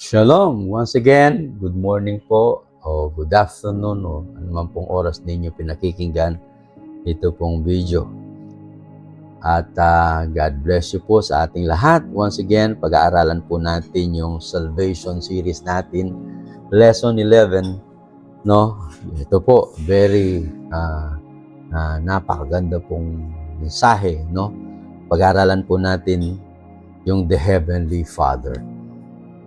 Shalom! Once again, good morning po o good afternoon o anuman pong oras ninyo pinakikinggan ito pong video. At God bless you po sa ating lahat. Once again, pag-aaralan po natin yung Salvation series natin, Lesson 11. No? Ito po, very napakaganda pong mensahe. No? Pag-aaralan po natin yung The Heavenly Father.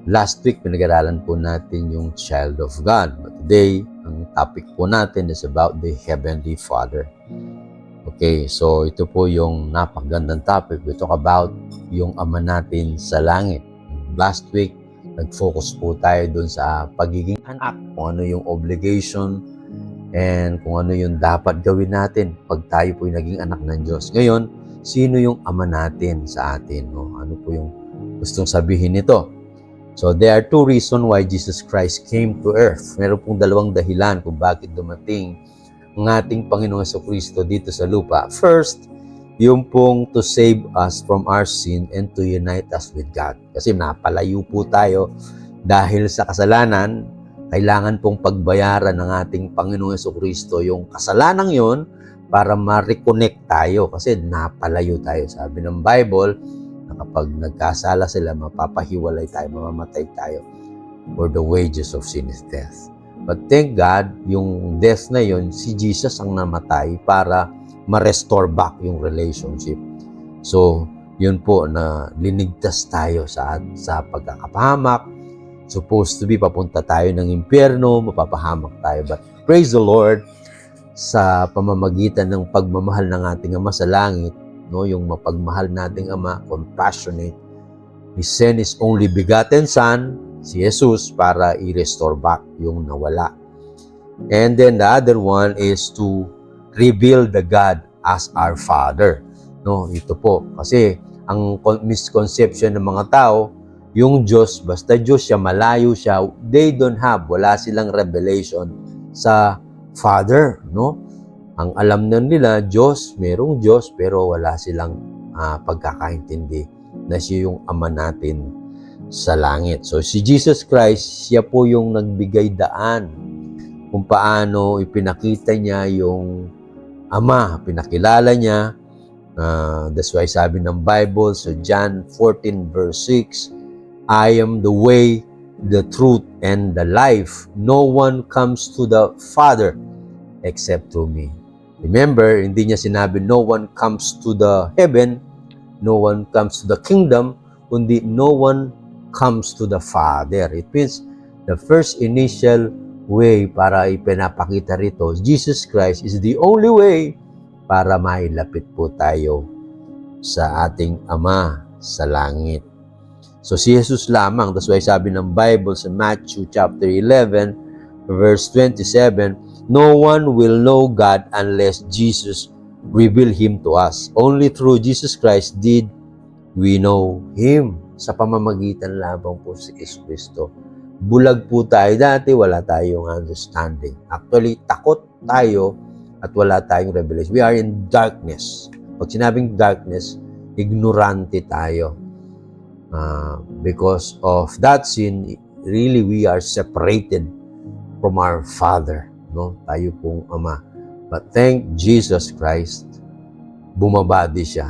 Last week, pinag-aralan po natin yung child of God. But today, ang topic po natin is about the Heavenly Father. Okay, so ito po yung napakagandang topic. We talk about yung Ama natin sa langit. Last week, nag-focus po tayo dun sa pagiging anak, kung ano yung obligation, and kung ano yung dapat gawin natin pag tayo po yung naging anak ng Diyos. Ngayon, sino yung Ama natin sa atin? No? Ano po yung gustong sabihin nito? So, there are two reasons why Jesus Christ came to earth. Meron pong dalawang dahilan kung bakit dumating ang ating Panginoong Jesucristo dito sa lupa. First, yung pong to save us from our sin and to unite us with God. Kasi napalayo po tayo dahil sa kasalanan, kailangan pong pagbayaran ng ating Panginoong Jesucristo yung kasalanang yon para ma-reconnect tayo kasi napalayo tayo. Sabi ng Bible, na kapag nagkasala sila, mapapahiwalay tayo, mamamatay tayo. For the wages of sin is death. But thank God, yung death na yun, si Jesus ang namatay para ma-restore back yung relationship. So, yun po na linigtas tayo sa pagkakapahamak. Supposed to be, papunta tayo ng impyerno, mapapahamak tayo. But praise the Lord, sa pamamagitan ng pagmamahal ng ating Ama sa langit, no, yung mapagmahal nating Ama, compassionate, He sent His only begotten Son, si Jesus, para i-restore back yung nawala. And then the other one is to reveal the God as our Father. No, ito po. Kasi ang misconception ng mga tao, yung Diyos, basta Diyos siya, malayo siya, wala silang revelation sa Father, no? Ang alam na nila, merong Diyos, pero wala silang pagkakaintindi na siya yung Ama natin sa langit. So, si Jesus Christ, siya po yung nagbigay daan kung paano ipinakita niya yung Ama, pinakilala niya. That's why sabi ng Bible, so John 14 verse 6, I am the way, the truth, and the life. No one comes to the Father except through me. Remember, hindi niya sinabi, no one comes to the heaven, no one comes to the kingdom, kundi no one comes to the Father. It means, the first initial way para ipinapakita rito, Jesus Christ is the only way para mailapit po tayo sa ating Ama sa langit. So, si Jesus lamang, that's why sabi ng Bible sa Matthew chapter 11, verse 27, no one will know God unless Jesus reveal Him to us. Only through Jesus Christ did we know Him. Sa pamamagitan lamang po si Jesucristo. Bulag po tayo dati, wala tayong understanding. Actually, takot tayo at wala tayong revelation. We are in darkness. Pag sinabing darkness, ignorante tayo. Because of that sin, really we are separated from our Father. No? Tayo pong Ama. But thank Jesus Christ, bumabadi siya.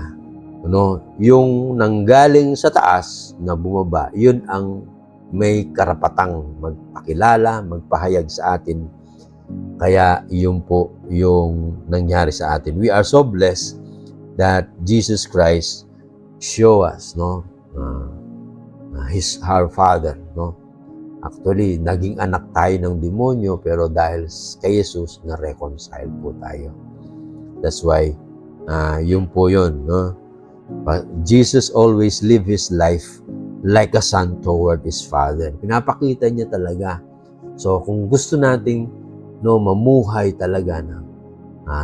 No? Yung nanggaling sa taas na bumaba, yun ang may karapatang magpakilala, magpahayag sa atin. Kaya yun po yung nangyari sa atin. We are so blessed that Jesus Christ show us, no? Our Father, no? Actually, naging anak tayo ng demonyo, pero dahil kay Jesus, na-reconcile po tayo. That's why, yun po yun. No? But Jesus always lived His life like a son toward His Father. Pinapakita niya talaga. So, kung gusto nating mamuhay talaga na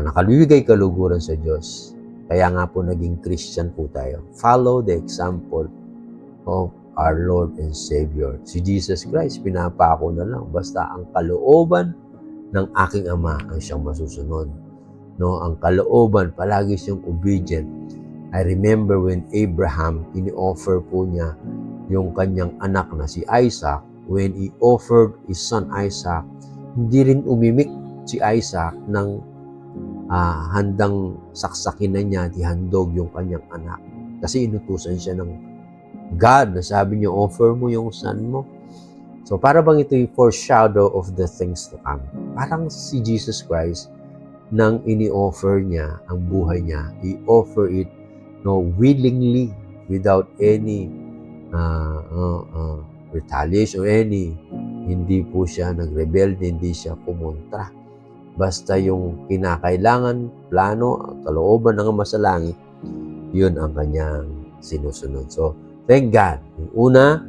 nakalibigay kaluguran sa Diyos, kaya nga po naging Christian po tayo. Follow the example of our Lord and Savior. Si Jesus Christ, pinapako na lang. Basta ang kalooban ng aking Ama ang siyang masusunod. No, ang kalooban, palagi siyang obedient. I remember when Abraham, ini-offer po niya yung kanyang anak na si Isaac, when he offered his son Isaac, hindi rin umimik si Isaac ng handang saksakin na niya, dihandog yung kanyang anak. Kasi inutusan siya ng God na sabi niya, offer mo yung son mo. So para bang ito yung foreshadow of the things to come. Parang si Jesus Christ, nang ini-offer niya ang buhay niya, he offer it willingly, without any retaliation or hindi po siya nagrebelde, hindi siya pumontra. Basta yung kinakailangan, plano, kalooban ng Ama sa langit, yun ang kanyang sinusunod. So, thank God. Yung una,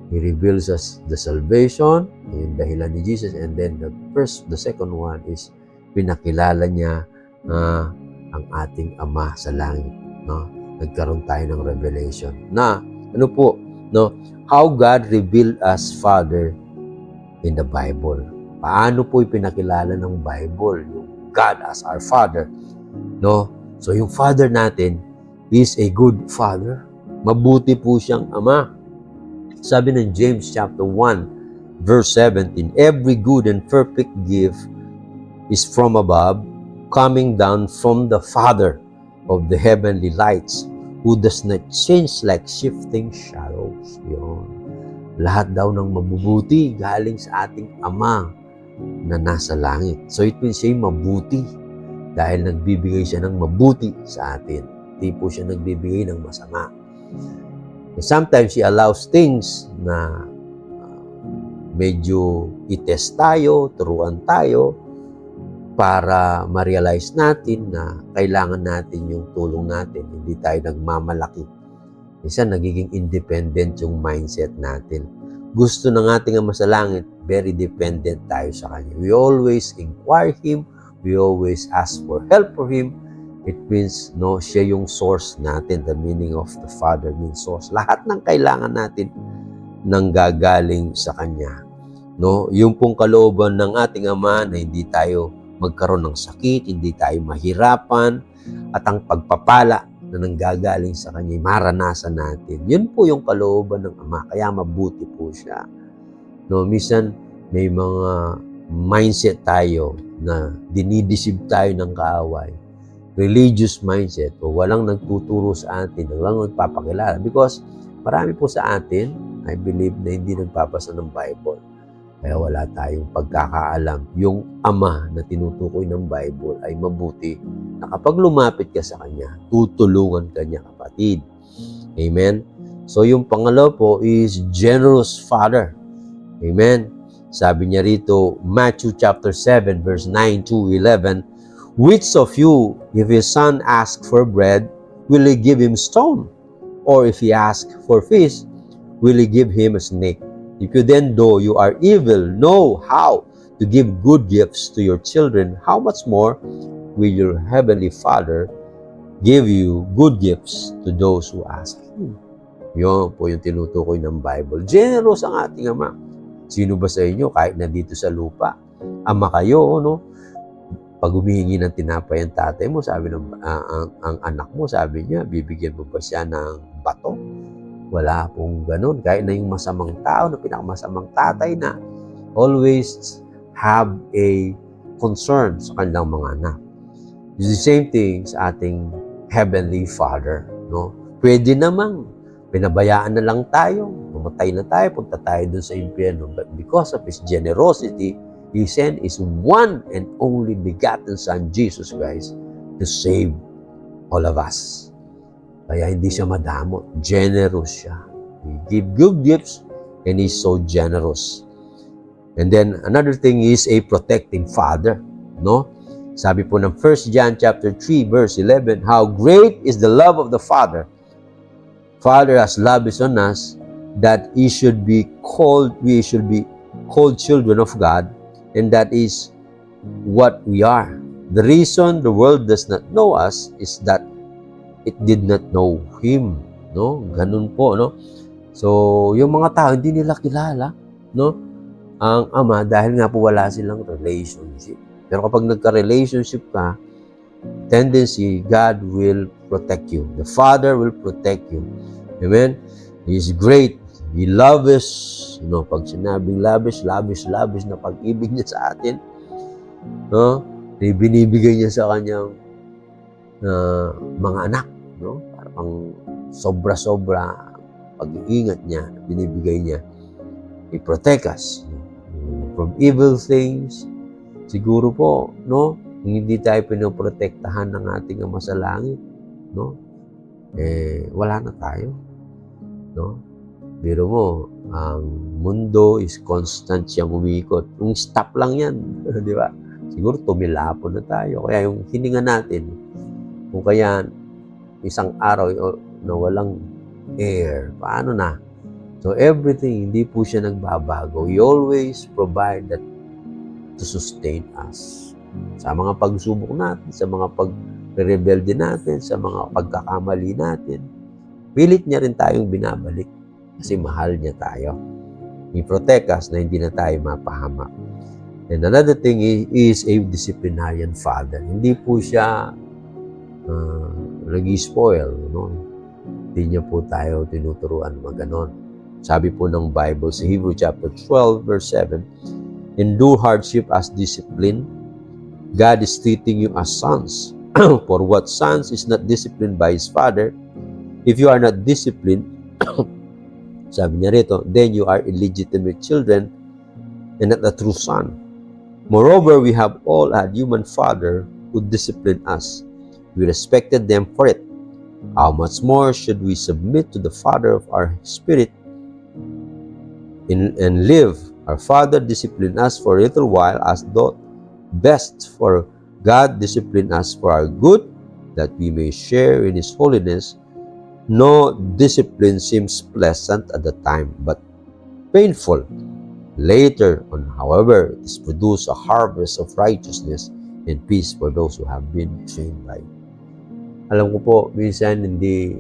He reveals us the salvation, yung dahilan ni Jesus, and then the second one is pinakilala niya ang ating Ama sa langit. No? Nagkaroon tayo ng revelation. Na, ano po, no? How God revealed us Father in the Bible. Paano po ipinakilala ng Bible yung God as our Father? No? So yung Father natin is a good Father. Mabuti po siyang Ama. Sabi ng James chapter 1 verse 17, every good and perfect gift is from above, coming down from the Father of the heavenly lights, who does not change like shifting shadows. Yun. Lahat daw ng mabubuti galing sa ating Ama na nasa langit. So it means siya mabuti dahil nagbibigay siya ng mabuti sa atin. Hindi po siya nagbibigay ng masama. Sometimes He allows things na medyo itest tayo, turuan tayo, para ma-realize natin na kailangan natin yung tulong natin. Hindi tayo nagmamalaki. Minsan nagiging independent yung mindset natin. Gusto ng ating Ama sa langit, very dependent tayo sa Kanya. We always inquire Him. We always ask for help for Him. It means, siya yung source natin. The meaning of the Father means source. Lahat ng kailangan natin nanggagaling sa Kanya. Yung pong kalooban ng ating Ama na hindi tayo magkaroon ng sakit, hindi tayo mahirapan, at ang pagpapala na nanggagaling sa Kanya, maranasan natin. Yun po yung kalooban ng Ama, kaya mabuti po siya. Minsan, may mga mindset tayo na dinidisib tayo ng kaaway. Religious mindset, o walang nagtuturo sa atin, walang nagpapakilala. Because marami po sa atin, I believe na hindi nagpapasa ng Bible. Kaya wala tayong pagkakaalam. Yung Ama na tinutukoy ng Bible ay mabuti na kapag lumapit ka sa Kanya, tutulungan ka niya, kapatid. Amen? So yung pangalawa po is generous Father. Amen? Sabi niya rito, Matthew chapter 7 verse 9 to 11, which of you, if his son asks for bread, will he give him stone? Or if he asks for fish, will he give him a snake? If you then, though you are evil, know how to give good gifts to your children, how much more will your heavenly Father give you good gifts to those who ask Him? Yun po yung tinutukoy ng Bible. Generous ang ating Ama. Sino ba sa inyo, kahit na dito sa lupa, ama kayo, pag humihingi ng tinapay ang tatay mo, sabi ng ang anak mo, sabi niya, bibigyan mo ba siya ng bato? Wala pong ganun. Kahit na yung masamang tao, na pinakamasamang tatay na, always have a concern sa kanilang mga anak. It's the same thing sa ating Heavenly Father. Pwede namang pinabayaan na lang tayo, mamatay na tayo, punta tayo dun sa impyerno. But because of His generosity, He sent His one and only begotten Son, Jesus Christ, to save all of us. Kaya hindi siya madamot. Generous siya. He give good gifts and He's so generous. And then another thing is a protecting Father. Sabi po ng 1 John chapter 3 verse 11, how great is the love of the Father. Father has loved on us that we should be called children of God, and that is what we are. The reason the world does not know us is that it did not know Him. Ganun po, So, yung mga tao, hindi nila kilala, ang Ama dahil nga po wala silang relationship. Pero kapag nagka-relationship ka, tendency, God will protect you. The Father will protect you. Amen? He is great. He loves, pag sinabing lavish na pag-ibig niya sa atin, no? Binibigay niya sa kanyang mga anak, no? Parang sobra-sobra pag-iingat niya, binibigay niya. He protect us from evil things. Siguro po, no? Kung hindi tayo pinoprotektahan ng ating Ama sa langit, no? Wala na tayo, no? Biro mo, ang mundo is constant siyang umikot. Kung stop lang yan, di ba? Siguro tumilapon na tayo. Kaya yung hininga natin, kung kaya isang araw na walang air, paano na? So everything, hindi po siya nagbabago. He always provide that to sustain us. Sa mga pagsubok natin, sa mga pag-rebelde natin, sa mga pagkakamali natin, pilit niya rin tayong binabalik kasi mahal niya tayo. He protect us na hindi na tayo mapahamak. And another thing is a disciplinarian father. Hindi po siya nag-spoil, no? Hindi niya po tayo tinuturuan maganon. Sabi po ng Bible sa Hebrew chapter 12 verse 7, endure hardship as discipline. God is treating you as sons. For what sons is not disciplined by his father? If you are not disciplined, sabi niya rito, then you are illegitimate children and not a true son. Moreover, we have all had human father who disciplined us. We respected them for it. How much more should we submit to the Father of our spirit and live? Our Father disciplined us for a little while as though best, for God disciplined us for our good, that we may share in His holiness. No discipline seems pleasant at the time, but painful. Later on, however, it is produced a harvest of righteousness and peace for those who have been trained by it. Alam ko po, minsan hindi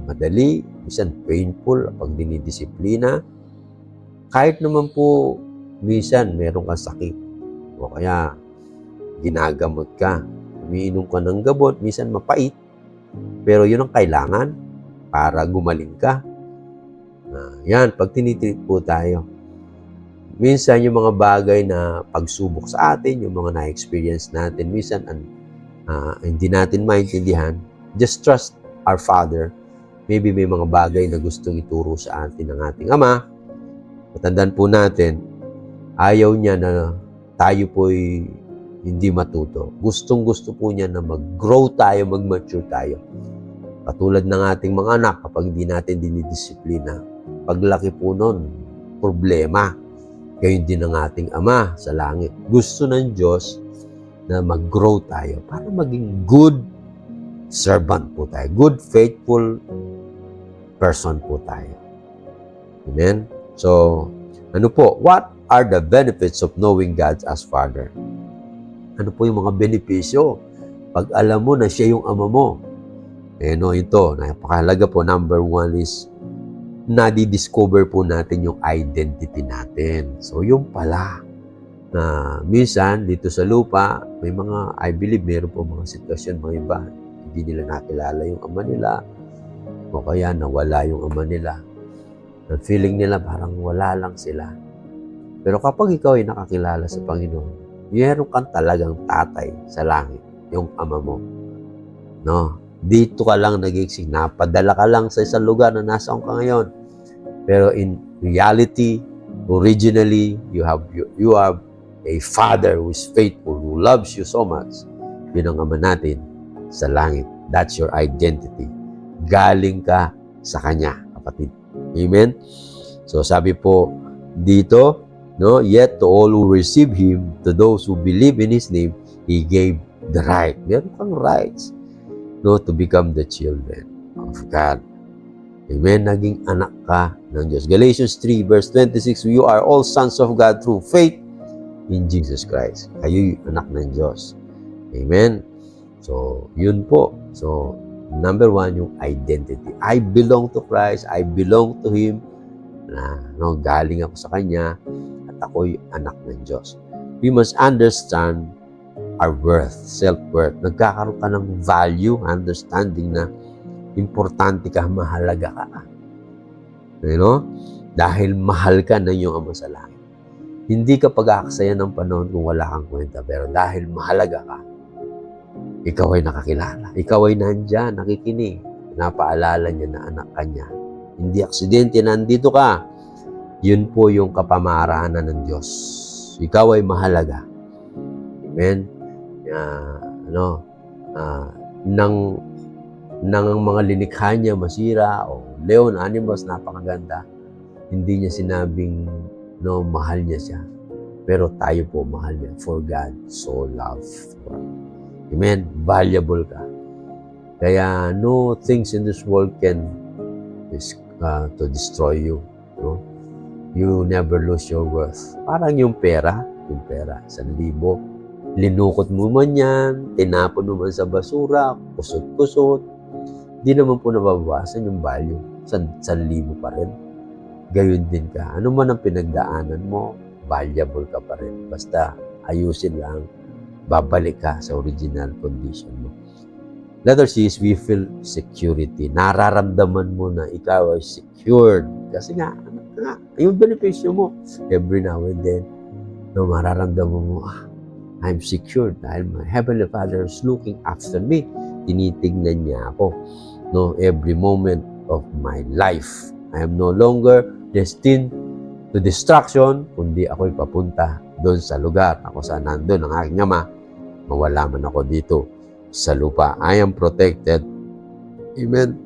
madali, minsan painful pag dinidisiplina. Kahit naman po, minsan meron kang sakit o kaya ginagamot ka. Umiinom ka ng gamot, minsan mapait. Pero yun ang kailangan para gumaling ka. Yan, pag tinitreat po tayo. Minsan yung mga bagay na pagsubok sa atin, yung mga na-experience natin, minsan hindi natin maintindihan, just trust our Father. Maybe may mga bagay na gustong ituro sa atin ng ating Ama. Matandaan po natin, ayaw niya na tayo po'y hindi matuto. Gustong-gusto po niya na mag-grow tayo, mag-mature tayo. Katulad ng ating mga anak, kapag hindi natin dinidisiplina, paglaki po nun, problema. Gayon din ang ating Ama sa langit. Gusto ng Diyos na mag-grow tayo para maging good servant po tayo. Good, faithful person po tayo. Amen? So, ano po? What are the benefits of knowing God as Father? Ano po yung mga benepisyo? Pag alam mo na siya yung Ama mo. Ito, napakahalaga po. Number 1 is, nadi-discover po natin yung identity natin. So, yung pala, na minsan dito sa lupa, may mga, I believe, meron po mga sitwasyon, mga iba, hindi nila nakilala yung Ama nila, o kaya nawala yung Ama nila. Ang feeling nila parang wala lang sila. Pero kapag ikaw ay nakakilala sa Panginoon, meron kang talagang tatay sa langit, yung Ama mo. No? Dito ka lang nag-exist, napadala ka lang sa isang lugar na nasaan ka ngayon. Pero in reality, originally, you have a Father who is faithful, who loves you so much. Yun ang Ama natin sa langit. That's your identity. Galing ka sa Kanya, kapatid. Amen? So sabi po dito, no, yet to all who receive Him, to those who believe in His name, He gave the right. Meron kang rights, no, to become the children of God. Amen? Naging anak ka ng Diyos. Galatians 3 verse 26, you are all sons of God through faith in Jesus Christ. Kayo'y anak ng Diyos. Amen? So, yun po. So, number 1, yung identity. I belong to Christ. I belong to Him. Galing ako sa Kanya at ako'y anak ng Diyos. We must understand our worth, self-worth. Nagkakaroon ka ng value, understanding na importante ka, mahalaga ka. You know? Dahil mahal ka ng iyong Ama sa langit. Hindi ka pag-aaksayan ng panahon kung wala kang kwenta. Pero dahil mahalaga ka, ikaw ay nakakilala. Ikaw ay nandyan, nakikinig. Napaalala niya na anak ka niya. Hindi aksidente, nandito ka. Yun po yung kapamaraanan ng Diyos. Ikaw ay mahalaga. Amen? Nang mga linikha niya masira o leon, animals, napakaganda, hindi niya sinabing mahal niya siya. Pero tayo po mahal niya. For God so loved the world. Amen? Valuable ka. Kaya no things in this world can to destroy you. No? You never lose your worth. Parang yung pera, 1,000. Linukot mo man yan, tinapon mo man sa basura, kusot-kusot, di naman po nababawasan yung value. 1,000 pa rin. Gayon din ka. Ano man ang pinagdaanan mo, valuable ka pa rin. Basta ayusin lang, babalik ka sa original condition mo. Letter C is we feel security. Nararamdaman mo na ikaw ay secured. Kasi nga, yung benepisyo mo, every now and then, mararamdaman mo, I'm secured dahil my Heavenly Father is looking after me. Tinitignan niya ako. Every moment of my life. I am no longer destined to destruction, kundi ako'y papunta doon sa lugar. Ako saan nandun ang aking Ama, mawala man ako dito sa lupa. I am protected. Amen.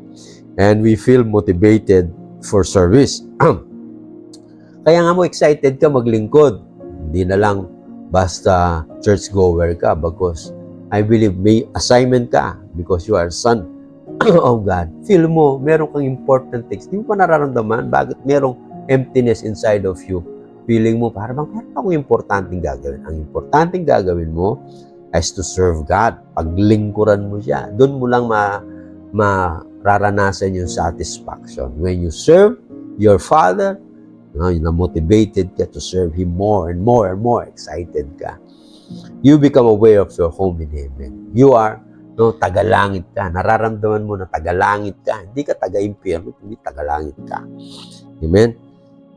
And we feel motivated for service. Kaya nga mo excited ka maglingkod. Hindi na lang basta churchgoer ka, because I believe may assignment ka because you are son of God. Feel mo, meron kang important things. Hindi mo pa nararamdaman bakit merong emptiness inside of you. Feeling mo, parang meron akong importanteng gagawin. Ang importanteng gagawin mo is to serve God. Paglingkuran mo siya. Doon mo lang mararanasan yung satisfaction. When you serve your Father, motivated ka to serve Him more and more and more. Excited ka. You become aware of your home in heaven. You are tagalangit ka. Nararamdaman mo na tagalangit ka. Hindi ka taga-impyerno, hindi tagalangit ka. Amen?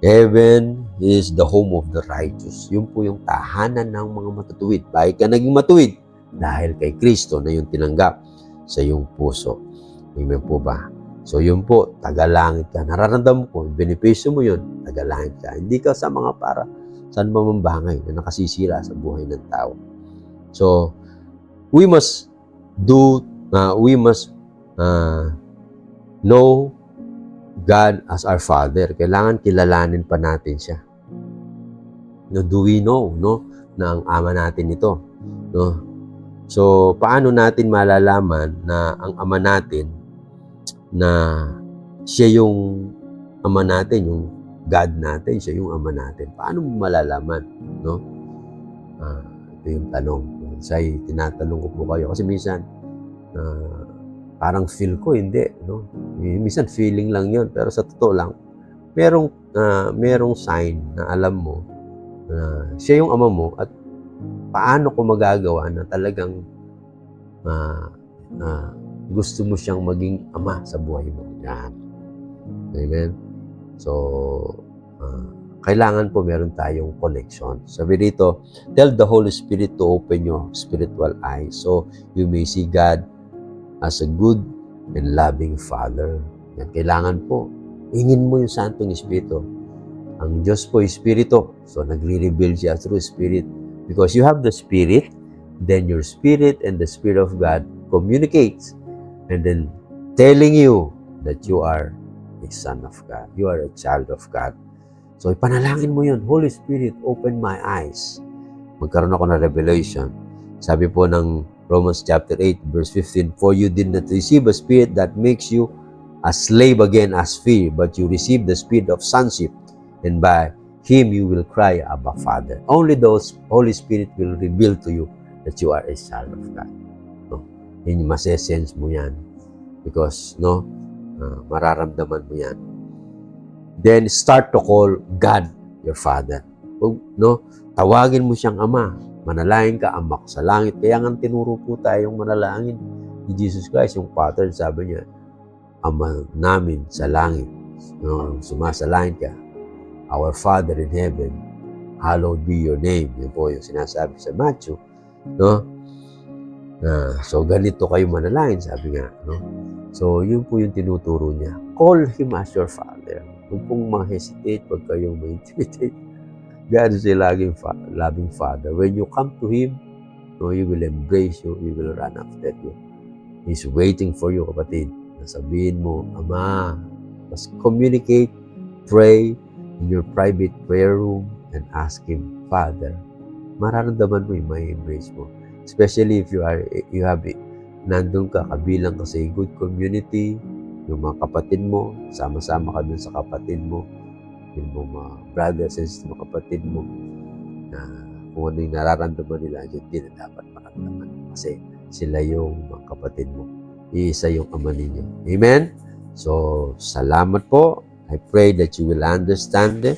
Heaven is the home of the righteous. Yun po yung tahanan ng mga matutuwid. Bakit ka naging matuwid? Dahil kay Kristo na yung tinanggap sa iyong puso. Amen po ba? So yun po, tagalangit ka. Nararamdaman ko, benepisyo mo yun, tagalangit ka. Hindi ka sa mga para saan mamambangay na nakasisira sa buhay ng tao. So, we must know God as our Father. Kailangan kilalanin pa natin siya. Do we know, na ang Ama natin ito? So, paano natin malalaman na ang Ama natin, na siya yung Ama natin, yung God natin, siya yung Ama natin? Paano mo malalaman? Ito yung tanong. Say, tinatanong ko po kayo. Kasi minsan, parang feel ko, hindi. Minsan feeling lang yun. Pero sa totoo lang, merong sign na alam mo na siya yung Ama mo at paano ko magagawa na talagang gusto mo siyang maging Ama sa buhay mo. Yan. Amen? So, kailangan po meron tayong connection. Sabi dito, tell the Holy Spirit to open your spiritual eyes so you may see God as a good and loving Father. Yan, kailangan po. Hingin mo yung Santong Espiritu. Ang Diyos po is Espiritu. So, nagre-reveal siya through Spirit. Because you have the Spirit, then your Spirit and the Spirit of God communicates and then telling you that you are a son of God. You are a child of God. So, ipanalangin mo yun. Holy Spirit, open my eyes. Magkaroon ako ng revelation. Sabi po ng Romans chapter 8, verse 15, for you did not receive a spirit that makes you a slave again as fear, but you received the spirit of sonship, and by Him you will cry, Abba, Father. Only those Holy Spirit will reveal to you that you are a child of God. Masesense mo yan. Because, mararamdaman mo yan. Then, start to call God your Father. Tawagin mo siyang Ama. Manalangin ka, Ama ko sa langit. Kaya nga tinuro po tayong manalangin ni Jesus Christ, yung pattern, sabi niya, Ama namin sa langit. No, sumasalangit ka. Our Father in heaven, hallowed be your name. Yun po yung sinasabi sa Matthew. No? So, ganito kayo manalangin, sabi nga. No? So, yun po yung tinuturo niya. Call Him as your Father. Huwag pong ma-hesitate, huwag kayong ma-intimidate. God is a loving Father. When you come to Him, no, He will embrace you, He will run after you. He's waiting for you, kapatid. Nasabihin mo, Ama, just communicate, pray in your private prayer room, and ask Him, Father. Mararamdaman mo yung may embrace mo. Especially if you have nandun ka, kabilang ka sa a good community, yung mga kapatid mo, sama-sama ka dun sa kapatid mo, yung mga brothers and sisters, mga kapatid mo, na kung ano yung nararamdaman nila, yun din na dapat maramdaman. Kasi sila yung mga kapatid mo. Iisa yung Ama ninyo. Amen? So, salamat po. I pray that you will understand it.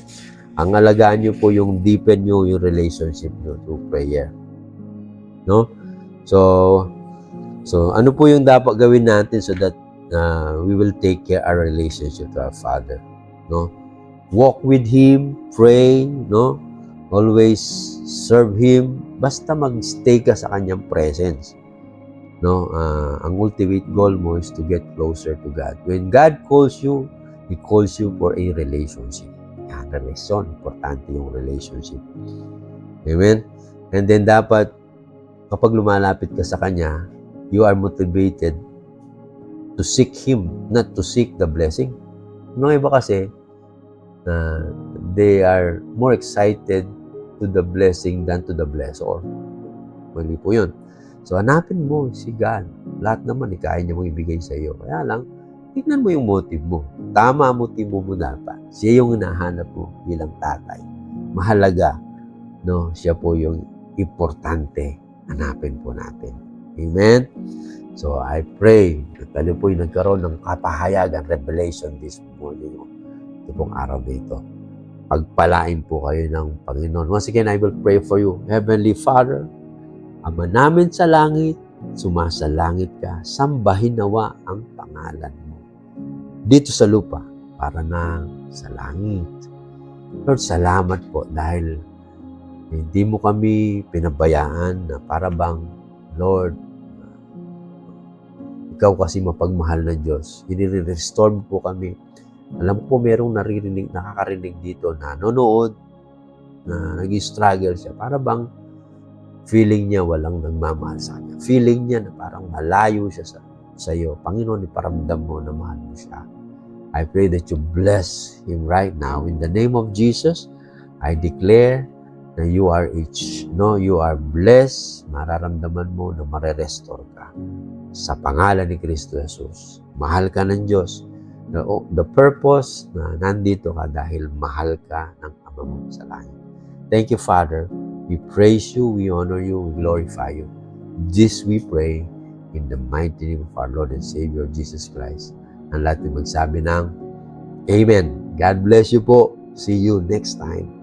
Ang alagaan nyo po yung deepen nyo yung relationship nyo through prayer. No? So ano po yung dapat gawin natin so that we will take care our relationship to our Father? No? Walk with Him, pray, no? Always serve Him. Basta mag-stay ka sa Kanyang presence. No? Ang ultimate goal mo is to get closer to God. When God calls you, He calls you for a relationship. Yan, relasyon. Importante yung relationship. Amen? And then dapat, kapag lumalapit ka sa Kanya, you are motivated to seek Him, not to seek the blessing. Yung iba kasi, they are more excited to the blessing than to the blessor. Mali po yun. So, hanapin mo si God. Lahat naman, kaya niya mong ibigay sa iyo. Kaya lang, tignan mo yung motive mo. Tama motibo mo dapat. Siya yung hinahanap mo bilang tatay. Mahalaga, no? Siya po yung importante. Hanapin po natin. Amen? So, I pray na tayo po yung nagkaroon ng kapahayagan, revelation this morning. Ito pong araw na ito. Pagpalain po kayo ng Panginoon. Once again, I will pray for you. Heavenly Father, Ama namin sa langit, sumasalangit ka, sambahin nawa ang pangalan mo. Dito sa lupa, para na sa langit. Lord, salamat po dahil hindi mo kami pinabayaan na para bang, Lord, ikaw kasi mapagmahal na Diyos. I-restore mo po kami. Alam ko merong nakakarinig dito na nanonood, na nag-struggle siya. Para bang feeling niya walang nagmamahal sa kanya. Feeling niya na parang malayo siya sa iyo. Panginoon, iparamdam mo na mahal mo siya. I pray that you bless him right now. In the name of Jesus, I declare na you are blessed. Mararamdaman mo na marerestore ka. Sa pangalan ni Kristo Jesus. Mahal ka ng Diyos. The purpose na nandito ka dahil mahal ka ng Ama mo sa langit. Thank you, Father. We praise you, we honor you, we glorify you. This we pray in the mighty name of our Lord and Savior, Jesus Christ. Ang lahat ay magsabi ng Amen. God bless you po. See you next time.